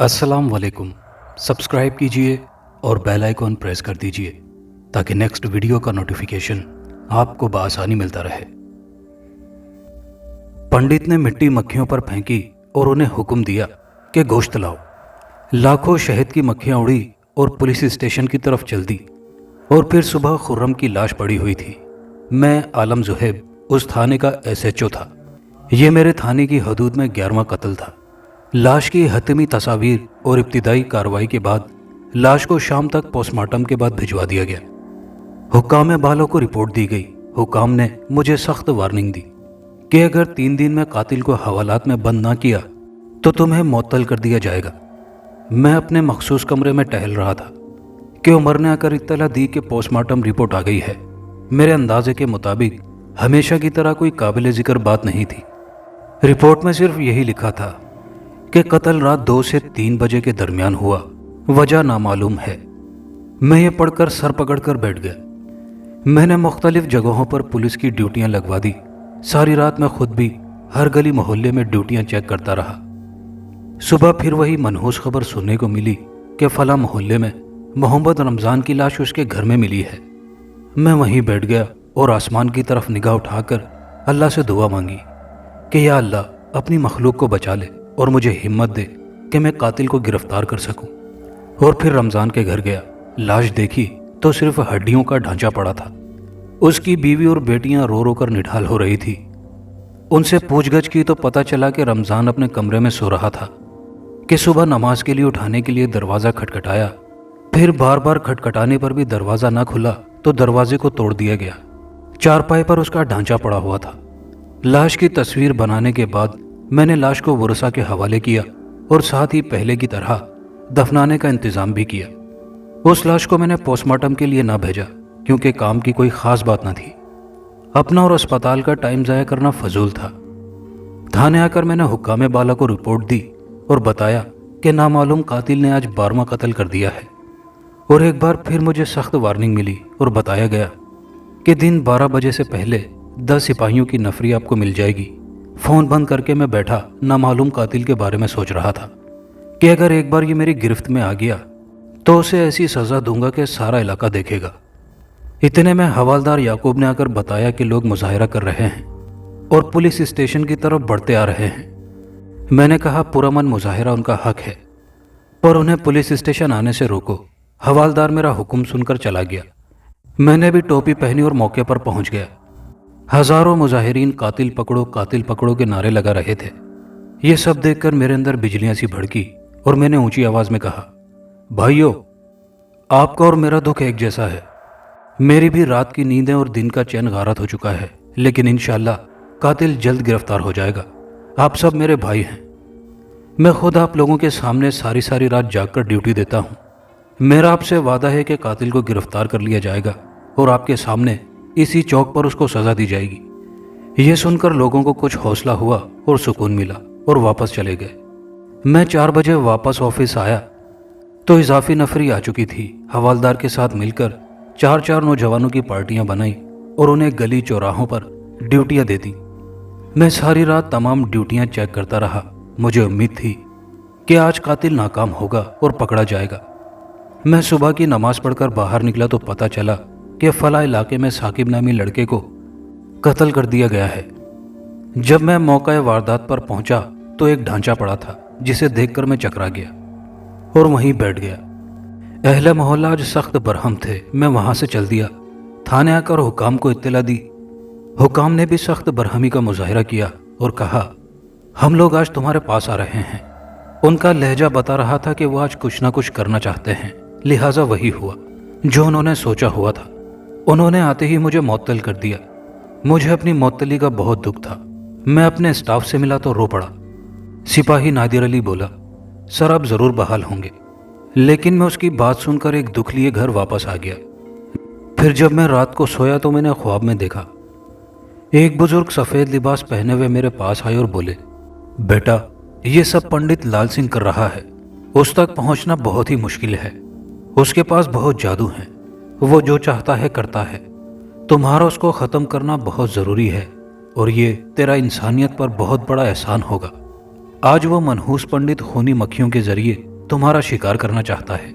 अस्सलाम वालेकुम। सब्सक्राइब कीजिए और बेल आइकॉन प्रेस कर दीजिए ताकि नेक्स्ट वीडियो का नोटिफिकेशन आपको बआसानी मिलता रहे। पंडित ने मिट्टी मक्खियों पर फेंकी और उन्हें हुक्म दिया कि गोश्त लाओ। लाखों शहद की मक्खियां उड़ी और पुलिस स्टेशन की तरफ चल दी। और फिर सुबह खुर्रम की लाश पड़ी हुई थी। मैं आलम जुहैब उस थाने का SHO था। ये मेरे थाने की हदूद में 11वां कत्ल था। लाश की हतमी तस्वीर और इब्तिदाई कार्रवाई के बाद लाश को शाम तक पोस्टमार्टम के बाद भिजवा दिया गया। हुक्काम बालों को रिपोर्ट दी गई। हुक्काम ने मुझे सख्त वार्निंग दी कि अगर 3 दिन में कातिल को हवालात में बंद ना किया तो तुम्हें मुअत्तल कर दिया जाएगा। मैं अपने मखसूस कमरे में टहल रहा था कि उमर ने आकर इत्तला दी कि पोस्टमार्टम रिपोर्ट आ गई है। मेरे अंदाजे के मुताबिक हमेशा की तरह कोई काबिल जिक्र बात नहीं थी। रिपोर्ट में सिर्फ यही लिखा था कि कत्ल रात 2 से 3 बजे के दरमियान हुआ, वजह नामालूम है। मैं ये पढ़कर सर पकड़कर बैठ गया। मैंने मुख्तलिफ जगहों पर पुलिस की ड्यूटियां लगवा दी। सारी रात मैं खुद भी हर गली मोहल्ले में ड्यूटियां चेक करता रहा। सुबह फिर वही मनहूस खबर सुनने को मिली कि फला मोहल्ले में मोहम्मद रमज़ान की लाश उसके घर में मिली है। मैं वहीं बैठ गया और आसमान की तरफ निगाह उठाकर अल्लाह से दुआ मांगी कि या अल्लाह अपनी मखलूक को बचा ले और मुझे हिम्मत दे कि मैं कातिल को गिरफ्तार कर सकूं। और फिर रमज़ान के घर गया। लाश देखी तो सिर्फ हड्डियों का ढांचा पड़ा था। उसकी बीवी और बेटियां रो रो कर निढाल हो रही थी। उनसे पूछगछ की तो पता चला कि रमज़ान अपने कमरे में सो रहा था कि सुबह नमाज के लिए उठाने के लिए दरवाज़ा खटखटाया। फिर बार बार खटखटाने पर भी दरवाज़ा ना खुला तो दरवाजे को तोड़ दिया गया। चारपाई पर उसका ढांचा पड़ा हुआ था। लाश की तस्वीर बनाने के बाद मैंने लाश को वरसा के हवाले किया और साथ ही पहले की तरह दफनाने का इंतज़ाम भी किया। उस लाश को मैंने पोस्टमार्टम के लिए ना भेजा क्योंकि काम की कोई ख़ास बात ना थी। अपना और अस्पताल का टाइम ज़ाया करना फजूल था। थाने आकर मैंने हुक्काम बाला को रिपोर्ट दी और बताया कि नामालूम कातिल ने आज 12वां कत्ल कर दिया है। और एक बार फिर मुझे सख्त वार्निंग मिली और बताया गया कि दिन 12 बजे से पहले 10 सिपाहियों की नफरी आपको मिल जाएगी। फ़ोन बंद करके मैं बैठा नामालूम कातिल के बारे में सोच रहा था कि अगर एक बार ये मेरी गिरफ्त में आ गया तो उसे ऐसी सज़ा दूंगा कि सारा इलाका देखेगा। इतने में हवालदार याकूब ने आकर बताया कि लोग मुजाहिरा कर रहे हैं और पुलिस स्टेशन की तरफ बढ़ते आ रहे हैं। मैंने कहा पुरअमन मुजाहिरा उनका हक है, पर उन्हें पुलिस स्टेशन आने से रोको। हवालदार मेरा हुक्म सुनकर चला गया। मैंने भी टोपी पहनी और मौके पर पहुंच गया। हजारों मुजाहिरीन कातिल पकड़ो के नारे लगा रहे थे। ये सब देखकर मेरे अंदर बिजलियां सी भड़की और मैंने ऊंची आवाज में कहा, भाइयों, आपका और मेरा दुख एक जैसा है। मेरी भी रात की नींदें और दिन का चैन गारत हो चुका है, लेकिन इंशाअल्लाह कातिल जल्द गिरफ्तार हो जाएगा। आप सब मेरे भाई हैं। मैं खुद आप लोगों के सामने सारी सारी रात जागकर ड्यूटी देता हूँ। मेरा आपसे वादा है कि कातिल को गिरफ्तार कर लिया जाएगा और आपके सामने इसी चौक पर उसको सज़ा दी जाएगी। ये सुनकर लोगों को कुछ हौसला हुआ और सुकून मिला और वापस चले गए। मैं 4 बजे वापस ऑफिस आया तो इजाफी नफरी आ चुकी थी। हवालदार के साथ मिलकर 4 नौजवानों की पार्टियां बनाई और उन्हें गली चौराहों पर ड्यूटियां दे दी। मैं सारी रात तमाम ड्यूटियां चेक करता रहा। मुझे उम्मीद थी कि आज कातिल नाकाम होगा और पकड़ा जाएगा। मैं सुबह की नमाज पढ़कर बाहर निकला तो पता चला कि फला इलाके में साकिब नामी लड़के को कत्ल कर दिया गया है। जब मैं मौका वारदात पर पहुंचा तो एक ढांचा पड़ा था जिसे देखकर मैं चकरा गया और वहीं बैठ गया। अहले मोहल्ला आज सख्त बरहम थे। मैं वहां से चल दिया। थाने आकर हुकाम को इत्तला दी। हुकाम ने भी सख्त बरहमी का मुजाहिरा किया और कहा, हम लोग आज तुम्हारे पास आ रहे हैं। उनका लहजा बता रहा था कि वो आज कुछ ना कुछ करना चाहते हैं, लिहाजा वही हुआ जो उन्होंने सोचा हुआ था। उन्होंने आते ही मुझे मुअत्तल कर दिया। मुझे अपनी मुअत्तली का बहुत दुख था। मैं अपने स्टाफ से मिला तो रो पड़ा। सिपाही नादिर अली बोला, सर आप ज़रूर बहाल होंगे। लेकिन मैं उसकी बात सुनकर एक दुख लिए घर वापस आ गया। फिर जब मैं रात को सोया तो मैंने ख्वाब में देखा एक बुजुर्ग सफ़ेद लिबास पहने हुए मेरे पास आए और बोले, बेटा, ये सब पंडित लाल सिंह कर रहा है। उस तक पहुंचना बहुत ही मुश्किल है। उसके पास बहुत जादू है। वो जो चाहता है करता है। तुम्हारा उसको ख़त्म करना बहुत ज़रूरी है और ये तेरा इंसानियत पर बहुत बड़ा एहसान होगा। आज वो मनहूस पंडित खूनी मक्खियों के जरिए तुम्हारा शिकार करना चाहता है,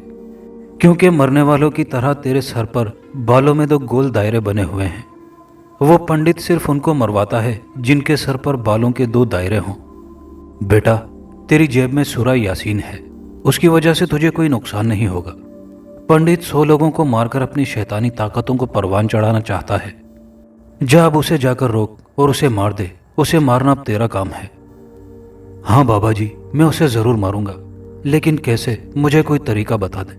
क्योंकि मरने वालों की तरह तेरे सर पर बालों में 2 गोल दायरे बने हुए हैं। वो पंडित सिर्फ उनको मरवाता है जिनके सर पर बालों के 2 दायरे हों। बेटा, तेरी जेब में सूरा यासीन है, उसकी वजह से तुझे कोई नुकसान नहीं होगा। पंडित 100 लोगों को मारकर अपनी शैतानी ताकतों को परवान चढ़ाना चाहता है। जा अब उसे जाकर रोक और उसे मार दे। उसे मारना अब तेरा काम है। हाँ बाबा जी, मैं उसे जरूर मारूंगा, लेकिन कैसे, मुझे कोई तरीका बता दे।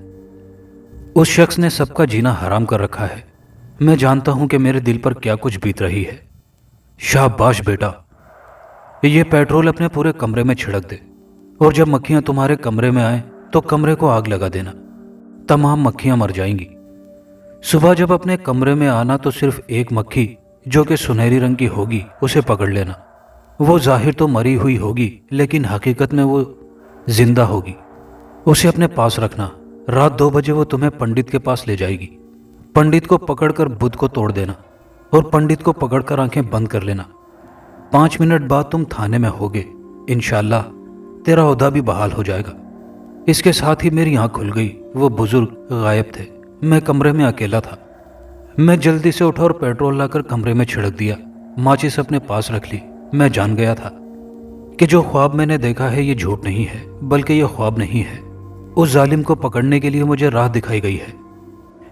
उस शख्स ने सबका जीना हराम कर रखा है। मैं जानता हूं कि मेरे दिल पर क्या कुछ बीत रही है। शाबाश बेटा, ये पेट्रोल अपने पूरे कमरे में छिड़क दे, और जब मक्खियां तुम्हारे कमरे में आए तो कमरे को आग लगा देना। तमाम मक्खियां मर जाएंगी। सुबह जब अपने कमरे में आना तो सिर्फ एक मक्खी जो कि सुनहरी रंग की होगी उसे पकड़ लेना। वो जाहिर तो मरी हुई होगी, लेकिन हकीकत में वो जिंदा होगी। उसे अपने पास रखना। रात 2 बजे वो तुम्हें पंडित के पास ले जाएगी। पंडित को पकड़कर बुत को तोड़ देना और पंडित को पकड़कर आंखें बंद कर लेना। 5 मिनट बाद तुम थाने में होगे। इंशाल्लाह तेरा ओहदा भी बहाल हो जाएगा। इसके साथ ही मेरी आंख खुल गई। वो बुजुर्ग गायब थे। मैं कमरे में अकेला था। मैं जल्दी से उठा और पेट्रोल लाकर कमरे में छिड़क दिया। माचिस अपने पास रख ली। मैं जान गया था कि जो ख्वाब मैंने देखा है ये झूठ नहीं है, बल्कि ये ख्वाब नहीं है। उस जालिम को पकड़ने के लिए मुझे राह दिखाई गई है।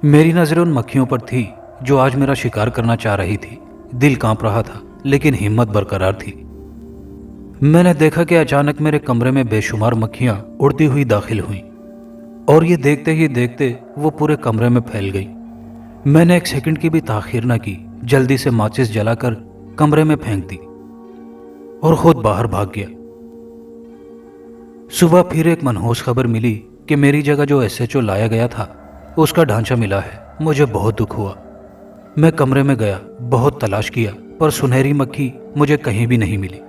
मेरी नजरें उन मक्खियों पर थी जो आज मेरा शिकार करना चाह रही थी। दिल कांप रहा था, लेकिन हिम्मत बरकरार थी। मैंने देखा कि अचानक मेरे कमरे में बेशुमार मक्खियां उड़ती हुई दाखिल हुईं, और ये देखते ही देखते वो पूरे कमरे में फैल गई। मैंने 1 सेकंड की भी ताखीर न की। जल्दी से माचिस जलाकर कमरे में फेंक दी और खुद बाहर भाग गया। सुबह फिर एक मनहूस खबर मिली कि मेरी जगह जो SHO लाया गया था उसका ढांचा मिला है। मुझे बहुत दुख हुआ। मैं कमरे में गया, बहुत तलाश किया, पर सुनहरी मक्खी मुझे कहीं भी नहीं मिली।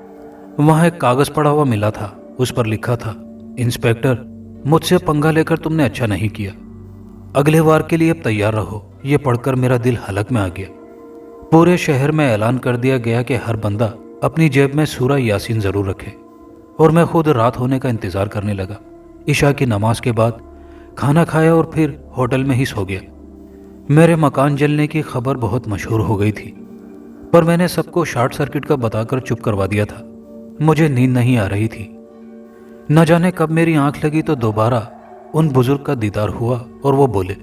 वहां एक कागज पड़ा हुआ मिला था। उस पर लिखा था, इंस्पेक्टर, मुझसे पंगा लेकर तुमने अच्छा नहीं किया। अगले वार के लिए अब तैयार रहो। ये पढ़कर मेरा दिल हलक में आ गया। पूरे शहर में ऐलान कर दिया गया कि हर बंदा अपनी जेब में सूरा यासीन जरूर रखे, और मैं खुद रात होने का इंतजार करने लगा। इशा की नमाज के बाद खाना खाया और फिर होटल में ही सो गया। मेरे मकान जलने की खबर बहुत मशहूर हो गई थी, पर मैंने सबको शॉर्ट सर्किट का बताकर चुप करवा दिया था। मुझे नींद नहीं आ रही थी। न जाने कब मेरी आंख लगी तो दोबारा उन बुजुर्ग का दीदार हुआ और वो बोले,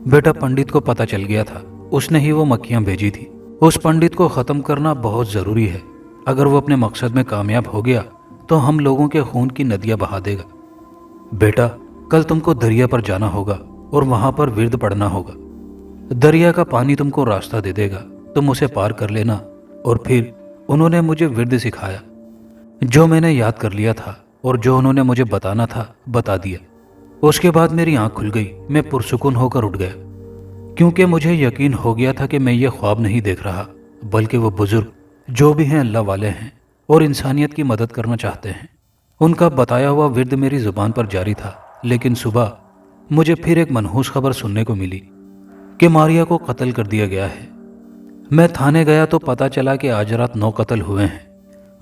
बेटा, पंडित को पता चल गया था। उसने ही वो मक्खियां भेजी थी। उस पंडित को ख़त्म करना बहुत ज़रूरी है। अगर वो अपने मकसद में कामयाब हो गया तो हम लोगों के खून की नदियां बहा देगा। बेटा, कल तुमको दरिया पर जाना होगा और वहां पर विर्द पढ़ना होगा। दरिया का पानी तुमको रास्ता दे देगा, तुम उसे पार कर लेना। और फिर उन्होंने मुझे विर्द सिखाया। जो मैंने याद कर लिया था और जो उन्होंने मुझे बताना था बता दिया। उसके बाद मेरी आंख खुल गई। मैं पुरसुकून होकर उठ गया, क्योंकि मुझे यकीन हो गया था कि मैं ये ख्वाब नहीं देख रहा, बल्कि वो बुजुर्ग जो भी हैं अल्लाह वाले हैं और इंसानियत की मदद करना चाहते हैं। उनका बताया हुआ विर्द मेरी ज़ुबान पर जारी था। लेकिन सुबह मुझे फिर एक मनहूस खबर सुनने को मिली कि मारिया को कत्ल कर दिया गया है। मैं थाने गया तो पता चला कि आज रात 9 कत्ल हुए हैं।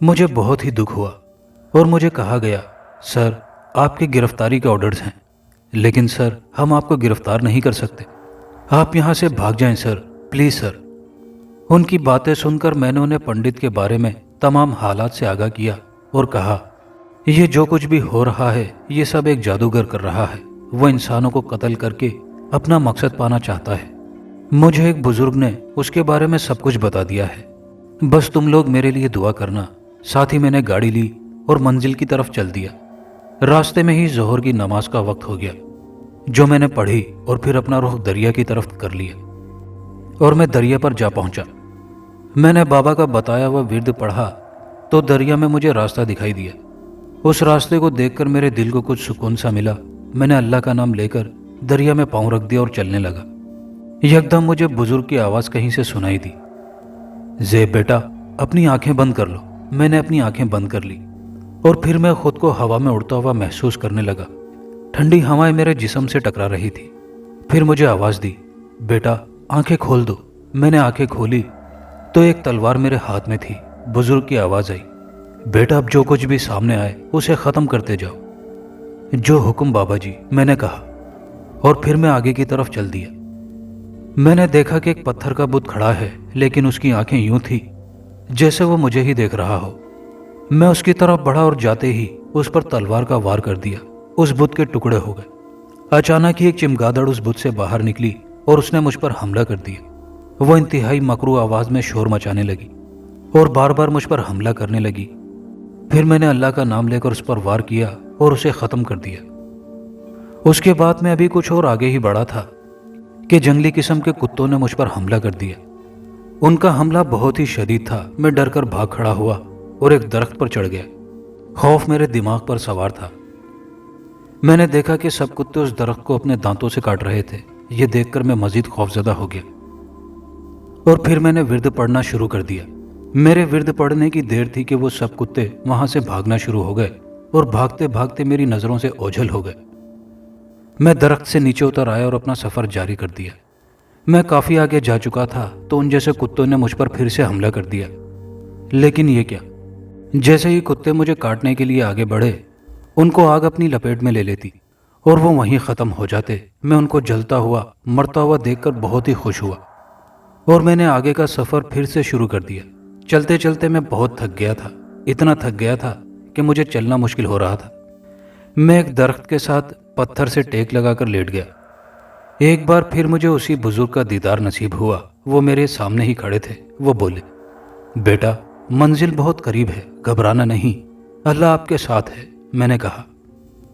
मुझे बहुत ही दुख हुआ और मुझे कहा गया, सर, आपकी गिरफ्तारी के ऑर्डर्स हैं, लेकिन सर, हम आपको गिरफ्तार नहीं कर सकते। आप यहाँ से भाग जाएं सर, प्लीज़ सर। उनकी बातें सुनकर मैंने उन्हें पंडित के बारे में तमाम हालात से आगाह किया और कहा, ये जो कुछ भी हो रहा है ये सब एक जादूगर कर रहा है। वो इंसानों को कत्ल करके अपना मकसद पाना चाहता है। मुझे एक बुजुर्ग ने उसके बारे में सब कुछ बता दिया है। बस तुम लोग मेरे लिए दुआ करना। साथ ही मैंने गाड़ी ली और मंजिल की तरफ चल दिया। रास्ते में ही ज़ोहर की नमाज का वक्त हो गया, जो मैंने पढ़ी, और फिर अपना रुख दरिया की तरफ कर लिया और मैं दरिया पर जा पहुंचा। मैंने बाबा का बताया हुआ विर्द पढ़ा तो दरिया में मुझे रास्ता दिखाई दिया। उस रास्ते को देखकर मेरे दिल को कुछ सुकून सा मिला। मैंने अल्लाह का नाम लेकर दरिया में पाँव रख दिया और चलने लगा। यकदम मुझे बुजुर्ग की आवाज़ कहीं से सुनाई दी, ज़ेब बेटा, अपनी आंखें बंद कर लो। मैंने अपनी आंखें बंद कर ली और फिर मैं खुद को हवा में उड़ता हुआ महसूस करने लगा। ठंडी हवाएं मेरे जिस्म से टकरा रही थी। फिर मुझे आवाज़ दी, बेटा, आंखें खोल दो। मैंने आंखें खोली तो एक तलवार मेरे हाथ में थी। बुजुर्ग की आवाज़ आई, बेटा, अब जो कुछ भी सामने आए उसे ख़त्म करते जाओ। जो हुक्म बाबा जी, मैंने कहा, और फिर मैं आगे की तरफ चल दिया। मैंने देखा कि एक पत्थर का बुत खड़ा है, लेकिन उसकी आंखें यूं थी जैसे वो मुझे ही देख रहा हो। मैं उसकी तरफ बढ़ा और जाते ही उस पर तलवार का वार कर दिया। उस बुत के टुकड़े हो गए। अचानक ही एक चमगादड़ उस बुत से बाहर निकली और उसने मुझ पर हमला कर दिया। वो इंतहाई मकरू आवाज में शोर मचाने लगी और बार बार मुझ पर हमला करने लगी। फिर मैंने अल्लाह का नाम लेकर उस पर वार किया और उसे खत्म कर दिया। उसके बाद मैं अभी कुछ और आगे ही बढ़ा था कि जंगली किस्म के कुत्तों ने मुझ पर हमला कर दिया। उनका हमला बहुत ही शदीद था। मैं डर कर भाग खड़ा हुआ और एक दरख्त पर चढ़ गया। खौफ मेरे दिमाग पर सवार था। मैंने देखा कि सब कुत्ते उस दरख्त को अपने दांतों से काट रहे थे। ये देखकर मैं मजीद खौफजदा हो गया और फिर मैंने विर्द पढ़ना शुरू कर दिया। मेरे विर्द पढ़ने की देर थी कि वो सब कुत्ते वहां से भागना शुरू हो गए और भागते भागते मेरी नजरों से ओझल हो गए। मैं दरख्त से नीचे उतर आया और अपना सफर जारी कर दिया। मैं काफी आगे जा चुका था तो उन जैसे कुत्तों ने मुझ पर फिर से हमला कर दिया। लेकिन ये क्या, जैसे ही कुत्ते मुझे काटने के लिए आगे बढ़े, उनको आग अपनी लपेट में ले लेती और वो वहीं खत्म हो जाते। मैं उनको जलता हुआ, मरता हुआ देखकर बहुत ही खुश हुआ और मैंने आगे का सफर फिर से शुरू कर दिया। चलते चलते मैं बहुत थक गया था। इतना थक गया था कि मुझे चलना मुश्किल हो रहा था। मैं एक दरख्त के साथ पत्थर से टेक लगाकर लेट गया। एक बार फिर मुझे उसी बुजुर्ग का दीदार नसीब हुआ। वो मेरे सामने ही खड़े थे। वो बोले, बेटा, मंजिल बहुत करीब है, घबराना नहीं, अल्लाह आपके साथ है। मैंने कहा,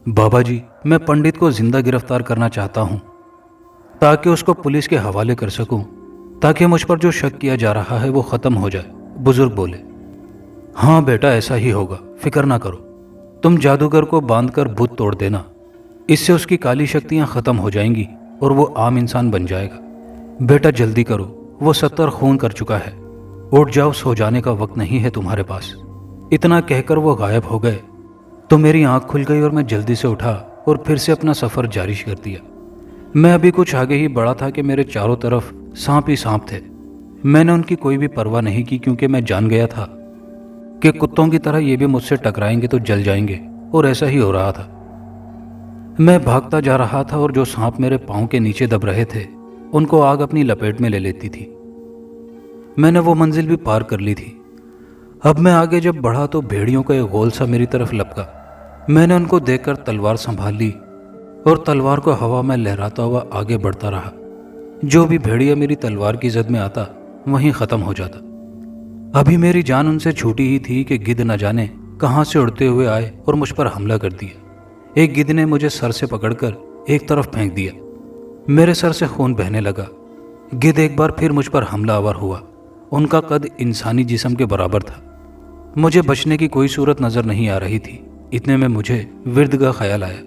बाबा जी, मैं पंडित को जिंदा गिरफ्तार करना चाहता हूं ताकि उसको पुलिस के हवाले कर सकूं, ताकि मुझ पर जो शक किया जा रहा है वो खत्म हो जाए। बुजुर्ग बोले, हाँ बेटा, ऐसा ही होगा, फिक्र ना करो। तुम जादूगर को बांधकर बुत तोड़ देना, इससे उसकी काली शक्तियां खत्म हो जाएंगी और वो आम इंसान बन जाएगा। बेटा जल्दी करो, वो 70 खून कर चुका है। उठ जाओ, सो जाने का वक्त नहीं है तुम्हारे पास। इतना कहकर वो गायब हो गए तो मेरी आंख खुल गई और मैं जल्दी से उठा और फिर से अपना सफर जारी कर दिया। मैं अभी कुछ आगे ही बढ़ा था कि मेरे चारों तरफ सांप ही सांप थे। मैंने उनकी कोई भी परवाह नहीं की, क्योंकि मैं जान गया था कि कुत्तों की तरह ये भी मुझसे टकराएंगे तो जल जाएंगे, और ऐसा ही हो रहा था। मैं भागता जा रहा था और जो सांप मेरे पांव के नीचे दब रहे थे उनको आग अपनी लपेट में ले लेती थी। मैंने वो मंजिल भी पार कर ली थी। अब मैं आगे जब बढ़ा तो भेड़ियों का एक गोल सा मेरी तरफ लपका। मैंने उनको देखकर तलवार संभाल ली और तलवार को हवा में लहराता हुआ आगे बढ़ता रहा। जो भी भेड़िया मेरी तलवार की जद में आता वहीं खत्म हो जाता। अभी मेरी जान उनसे छूटी ही थी कि गिद्ध न जाने कहां से उड़ते हुए आए और मुझ पर हमला कर दिया। एक गिद्ध ने मुझे सर से पकड़कर एक तरफ फेंक दिया। मेरे सर से खून बहने लगा। गिद्ध एक बार फिर मुझ पर हमलावर हुआ। उनका कद इंसानी जिस्म के बराबर था। मुझे बचने की कोई सूरत नजर नहीं आ रही थी। इतने में मुझे विर्द का ख्याल आया।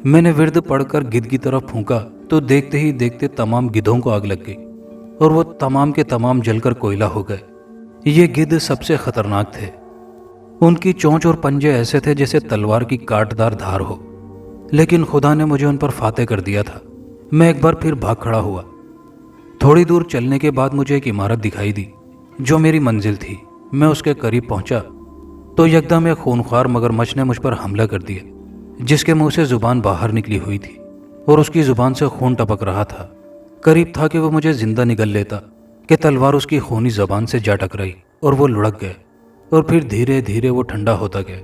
मैंने विर्द पढ़कर गिद्ध की तरफ फूंका तो देखते ही देखते तमाम गिद्धों को आग लग गई और वो तमाम के तमाम जलकर कोयला हो गए। ये गिद्ध सबसे खतरनाक थे। उनकी चोंच और पंजे ऐसे थे जैसे तलवार की काटदार धार हो, लेकिन खुदा ने मुझे उन पर फातेह कर दिया था। मैं एक बार फिर भाग खड़ा हुआ। थोड़ी दूर चलने के बाद मुझे एक इमारत दिखाई दी जो मेरी मंजिल थी। मैं उसके करीब पहुंचा तो यकदम एक खूनख्वार मगरमच्छ ने मुझ पर हमला कर दिया, जिसके मुंह से जुबान बाहर निकली हुई थी और उसकी जुबान से खून टपक रहा था। करीब था कि वो मुझे जिंदा निगल लेता कि तलवार उसकी खूनी जबान से जा टकराई और वो लुढ़क गए और फिर धीरे धीरे वो ठंडा होता गया।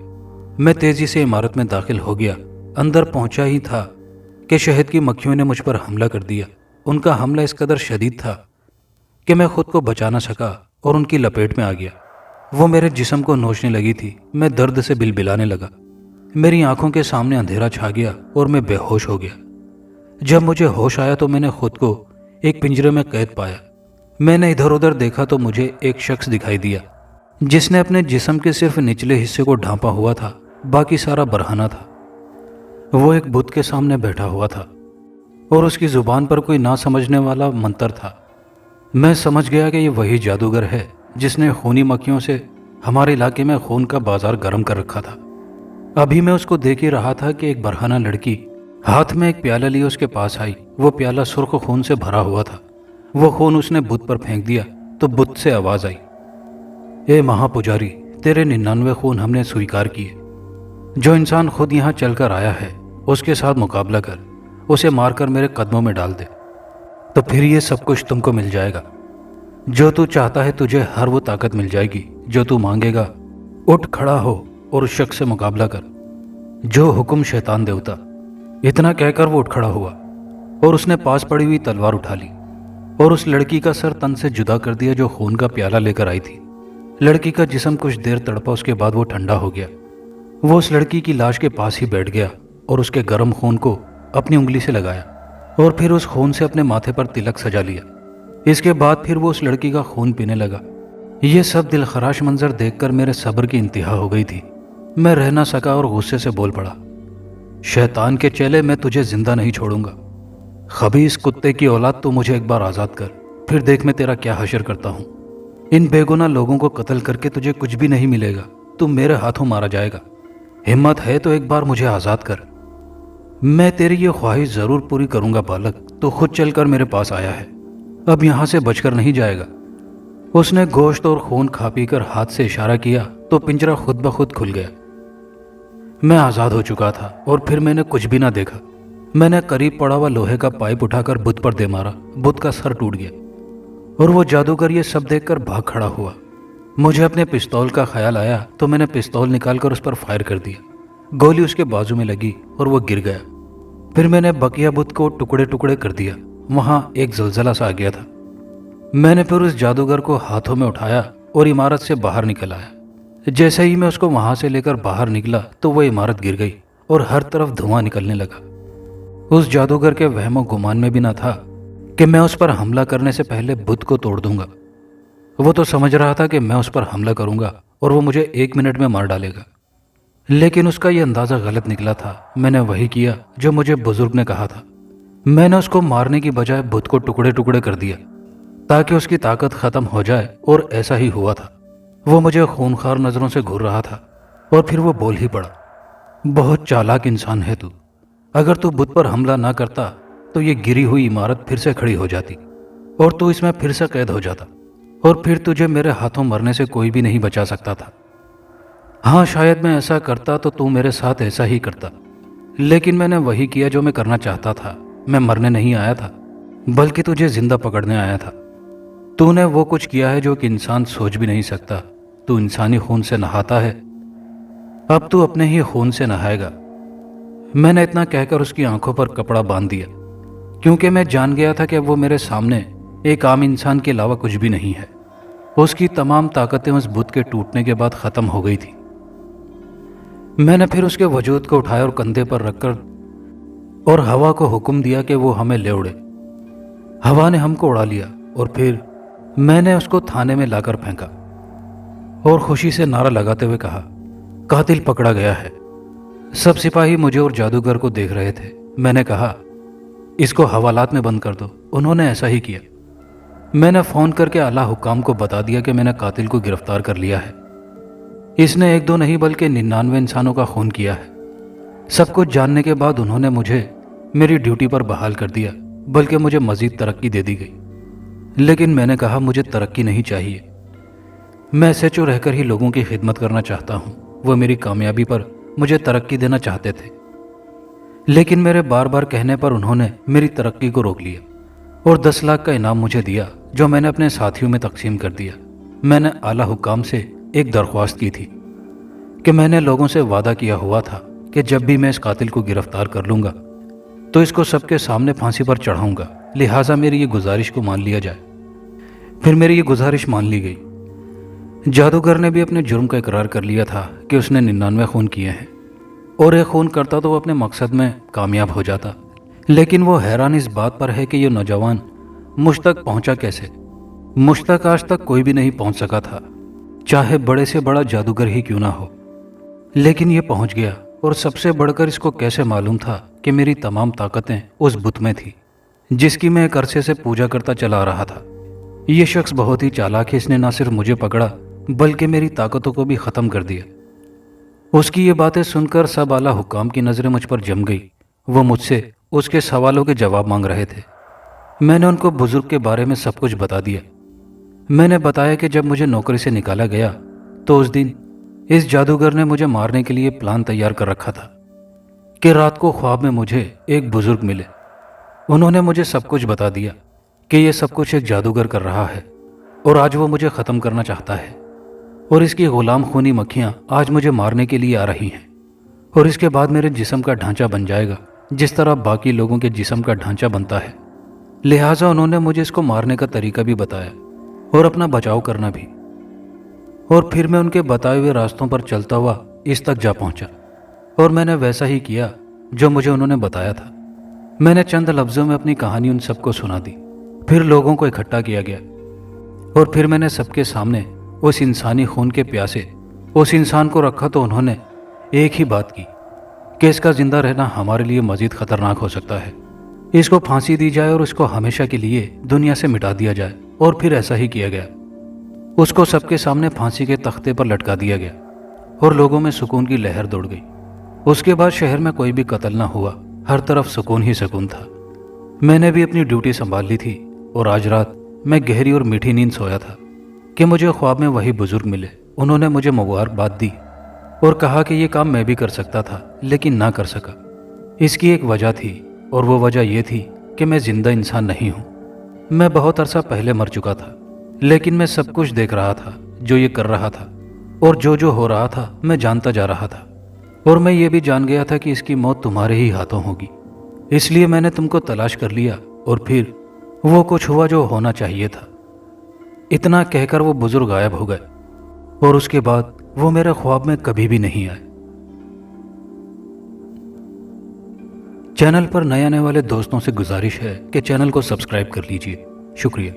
मैं तेजी से इमारत में दाखिल हो गया। अंदर पहुंचा ही था कि शहद की मक्खियों ने मुझ पर हमला कर दिया। उनका हमला इस कदर शदीद था कि मैं खुद को बचा न सका और उनकी लपेट में आ गया। वो मेरे जिस्म को नोचने लगी थी। मैं दर्द से बिलबिलाने लगा। मेरी आंखों के सामने अंधेरा छा गया और मैं बेहोश हो गया। जब मुझे होश आया तो मैंने खुद को एक पिंजरे में कैद पाया। मैंने इधर उधर देखा तो मुझे एक शख्स दिखाई दिया जिसने अपने जिस्म के सिर्फ निचले हिस्से को ढांपा हुआ था, बाकी सारा बरहाना था। वो एक बुत के सामने बैठा हुआ था और उसकी जुबान पर कोई ना समझने वाला मंत्र था। मैं समझ गया कि ये वही जादूगर है जिसने खूनी मक्खियों से हमारे इलाके में खून का बाजार गर्म कर रखा था। अभी मैं उसको देख ही रहा था कि एक बरहाना लड़की हाथ में एक प्याला लिए उसके पास आई। वो प्याला सुर्ख खून से भरा हुआ था। वो खून उसने बुत पर फेंक दिया तो बुत से आवाज आई, ए महापुजारी, तेरे 99 खून हमने स्वीकार किए। जो इंसान खुद यहाँ चलकर आया है اس کے ساتھ مقابلہ کر، اسے مار کر میرے قدموں میں ڈال دے، تو پھر یہ سب کچھ تم کو مل جائے گا۔ جو تو چاہتا ہے تجھے ہر وہ طاقت مل جائے گی جو تو مانگے گا۔ اٹھ کھڑا ہو اور اس شخص سے مقابلہ کر جو حکم شیطان دیوتا۔ اتنا کہہ کر وہ اٹھ کھڑا ہوا اور اس نے پاس پڑی ہوئی تلوار اٹھا لی اور اس لڑکی کا سر تن سے جدا کر دیا جو خون کا پیالہ لے کر آئی تھی۔ لڑکی کا جسم کچھ دیر تڑپا، اس کے بعد وہ ٹھنڈا ہو گیا۔ وہ اس لڑکی کی لاش کے پاس ہی بیٹھ گیا اور اس کے گرم خون کو اپنی انگلی سے لگایا اور پھر اس خون سے اپنے ماتھے پر تلک سجا لیا۔ اس کے بعد پھر وہ اس لڑکی کا خون پینے لگا۔ یہ سب دل خراش منظر دیکھ کر میرے صبر کی انتہا ہو گئی تھی۔ میں رہ نہ سکا اور غصے سے بول پڑا، شیطان کے چیلے، میں تجھے زندہ نہیں چھوڑوں گا۔ خبیث کتے کی اولاد، تو مجھے ایک بار آزاد کر، پھر دیکھ میں تیرا کیا حشر کرتا ہوں۔ ان بے گناہ لوگوں کو قتل کر کے تجھے کچھ بھی نہیں ملے گا، تم میرے ہاتھوں مارا جائے گا۔ ہمت ہے تو ایک بار مجھے آزاد کر، میں تیری یہ خواہش ضرور پوری کروں گا۔ بالک تو خود چل کر میرے پاس آیا ہے، اب یہاں سے بچ کر نہیں جائے گا۔ اس نے گوشت اور خون کھا پی کر ہاتھ سے اشارہ کیا تو پنجرہ خود بخود کھل گیا۔ میں آزاد ہو چکا تھا اور پھر میں نے کچھ بھی نہ دیکھا۔ میں نے قریب پڑا ہوا لوہے کا پائپ اٹھا کر بت پر دے مارا، بت کا سر ٹوٹ گیا اور وہ جادوگر یہ سب دیکھ کر بھاگ کھڑا ہوا۔ مجھے اپنے پستول کا خیال آیا تو میں نے پستول نکال کر اس پر فائر کر دیا۔ گولی اس کے بازو میں لگی اور وہ گر گیا۔ پھر میں نے بقیہ بت کو ٹکڑے ٹکڑے کر دیا۔ وہاں ایک زلزلہ سا آ گیا تھا۔ میں نے پھر اس جادوگر کو ہاتھوں میں اٹھایا اور عمارت سے باہر نکل آیا۔ جیسے ہی میں اس کو وہاں سے لے کر باہر نکلا تو وہ عمارت گر گئی اور ہر طرف دھواں نکلنے لگا۔ اس جادوگر کے وہم و گمان میں بھی نہ تھا کہ میں اس پر حملہ کرنے سے پہلے بت کو توڑ دوں گا۔ وہ تو سمجھ رہا تھا کہ میں اس پر حملہ کروں گا اور وہ مجھے 1 منٹ میں مار ڈالے گا، لیکن اس کا یہ اندازہ غلط نکلا تھا۔ میں نے وہی کیا جو مجھے بزرگ نے کہا تھا۔ میں نے اس کو مارنے کی بجائے بت کو ٹکڑے ٹکڑے کر دیا تاکہ اس کی طاقت ختم ہو جائے، اور ایسا ہی ہوا تھا۔ وہ مجھے خونخوار نظروں سے گھور رہا تھا اور پھر وہ بول ہی پڑا، بہت چالاک انسان ہے تو، اگر تو بت پر حملہ نہ کرتا تو یہ گری ہوئی عمارت پھر سے کھڑی ہو جاتی اور تو اس میں پھر سے قید ہو جاتا، اور پھر تجھے میرے ہاتھوں مرنے سے کوئی بھی نہیں بچا سکتا تھا۔ ہاں شاید میں ایسا کرتا تو میرے ساتھ ایسا ہی کرتا، لیکن میں نے وہی کیا جو میں کرنا چاہتا تھا۔ میں مرنے نہیں آیا تھا بلکہ تجھے زندہ پکڑنے آیا تھا۔ تو نے وہ کچھ کیا ہے جو کہ انسان سوچ بھی نہیں سکتا۔ تو انسانی خون سے نہاتا ہے، اب تو اپنے ہی خون سے نہائے گا۔ میں نے اتنا کہہ کر اس کی آنکھوں پر کپڑا باندھ دیا، کیونکہ میں جان گیا تھا کہ وہ میرے سامنے ایک عام انسان کے علاوہ کچھ بھی نہیں ہے۔ اس کی تمام طاقتیں اس بت کے ٹوٹنے کے بعد ختم ہو گئی تھی۔ میں نے پھر اس کے وجود کو اٹھایا اور کندھے پر رکھ کر اور ہوا کو حکم دیا کہ وہ ہمیں لے اڑے۔ ہوا نے ہم کو اڑا لیا اور پھر میں نے اس کو تھانے میں لا کر پھینکا اور خوشی سے نعرہ لگاتے ہوئے کہا، قاتل پکڑا گیا ہے۔ سب سپاہی مجھے اور جادوگر کو دیکھ رہے تھے۔ میں نے کہا، اس کو حوالات میں بند کر دو۔ انہوں نے ایسا ہی کیا۔ میں نے فون کر کے اعلیٰ حکام کو بتا دیا کہ میں نے قاتل کو گرفتار کر لیا ہے۔ اس نے 1-2 نہیں بلکہ 99 انسانوں کا خون کیا ہے۔ سب کچھ جاننے کے بعد انہوں نے مجھے میری ڈیوٹی پر بحال کر دیا، بلکہ مجھے مزید ترقی دے دی گئی۔ لیکن میں نے کہا، مجھے ترقی نہیں چاہیے، میں SHO رہ کر ہی لوگوں کی خدمت کرنا چاہتا ہوں۔ وہ میری کامیابی پر مجھے ترقی دینا چاہتے تھے، لیکن میرے بار بار کہنے پر انہوں نے میری ترقی کو روک لیا اور 10 لاکھ کا انعام مجھے دیا جو میں نے اپنے ساتھیوں میں تقسیم کر دیا۔ میں نے اعلیٰ حکام سے ایک درخواست کی تھی کہ میں نے لوگوں سے وعدہ کیا ہوا تھا کہ جب بھی میں اس قاتل کو گرفتار کر لوں گا تو اس کو سب کے سامنے پھانسی پر چڑھاؤں گا، لہٰذا میری یہ گزارش کو مان لیا جائے۔ پھر میری یہ گزارش مان لی گئی۔ جادوگر نے بھی اپنے جرم کا اقرار کر لیا تھا کہ اس نے 99 خون کیے ہیں، اور ایک خون کرتا تو وہ اپنے مقصد میں کامیاب ہو جاتا، لیکن وہ حیران اس بات پر ہے کہ یہ نوجوان مجھ تک پہنچا کیسے۔ مجھ تک آج تک کوئی بھی نہیں پہنچ سکا تھا، چاہے بڑے سے بڑا جادوگر ہی کیوں نہ ہو، لیکن یہ پہنچ گیا۔ اور سب سے بڑھ کر اس کو کیسے معلوم تھا کہ میری تمام طاقتیں اس بت میں تھی جس کی میں ایک عرصے سے پوجا کرتا چلا آ رہا تھا۔ یہ شخص بہت ہی چالاک ہے، اس نے نہ صرف مجھے پکڑا بلکہ میری طاقتوں کو بھی ختم کر دیا۔ اس کی یہ باتیں سن کر سب اعلیٰ حکام کی نظریں مجھ پر جم گئی۔ وہ مجھ سے اس کے سوالوں کے جواب مانگ رہے تھے۔ میں نے ان کو بزرگ کے بارے میں سب کچھ بتا دیا۔ میں نے بتایا کہ جب مجھے نوکری سے نکالا گیا تو اس دن اس جادوگر نے مجھے مارنے کے لیے پلان تیار کر رکھا تھا، کہ رات کو خواب میں مجھے ایک بزرگ ملے۔ انہوں نے مجھے سب کچھ بتا دیا کہ یہ سب کچھ ایک جادوگر کر رہا ہے اور آج وہ مجھے ختم کرنا چاہتا ہے، اور اس کی غلام خونی مکھیاں آج مجھے مارنے کے لیے آ رہی ہیں، اور اس کے بعد میرے جسم کا ڈھانچہ بن جائے گا جس طرح باقی لوگوں کے جسم کا ڈھانچہ بنتا ہے۔ لہٰذا انہوں نے مجھے اس کو مارنے کا طریقہ بھی بتایا اور اپنا بچاؤ کرنا بھی، اور پھر میں ان کے بتائے ہوئے راستوں پر چلتا ہوا اس تک جا پہنچا، اور میں نے ویسا ہی کیا جو مجھے انہوں نے بتایا تھا۔ میں نے چند لفظوں میں اپنی کہانی ان سب کو سنا دی، پھر لوگوں کو اکٹھا کیا گیا، اور پھر میں نے سب کے سامنے اس انسانی خون کے پیاسے اس انسان کو رکھا تو انہوں نے ایک ہی بات کی کہ اس کا زندہ رہنا ہمارے لیے مزید خطرناک ہو سکتا ہے، اس کو پھانسی دی جائے اور اس کو ہمیشہ کے لیے دنیا سے مٹا دیا جائے۔ اور پھر ایسا ہی کیا گیا، اس کو سب کے سامنے پھانسی کے تختے پر لٹکا دیا گیا، اور لوگوں میں سکون کی لہر دوڑ گئی۔ اس کے بعد شہر میں کوئی بھی قتل نہ ہوا، ہر طرف سکون ہی سکون تھا۔ میں نے بھی اپنی ڈیوٹی سنبھال لی تھی، اور آج رات میں گہری اور میٹھی نیند سویا تھا کہ مجھے خواب میں وہی بزرگ ملے۔ انہوں نے مجھے مبارکباد دی اور کہا کہ یہ کام میں بھی کر سکتا تھا لیکن نہ کر سکا۔ اس کی ایک وجہ تھی، اور وہ وجہ یہ تھی کہ میں زندہ انسان نہیں ہوں۔ میں بہت عرصہ پہلے مر چکا تھا، لیکن میں سب کچھ دیکھ رہا تھا جو یہ کر رہا تھا، اور جو ہو رہا تھا میں جانتا جا رہا تھا، اور میں یہ بھی جان گیا تھا کہ اس کی موت تمہارے ہی ہاتھوں ہوگی۔ اس لیے میں نے تم کو تلاش کر لیا، اور پھر وہ کچھ ہوا جو ہونا چاہیے تھا۔ اتنا کہہ کر وہ بزرگ غائب ہو گئے، اور اس کے بعد وہ میرے خواب میں کبھی بھی نہیں آئے۔ چینل پر نئے آنے والے دوستوں سے گزارش ہے کہ چینل کو سبسکرائب کر لیجیے۔ شکریہ۔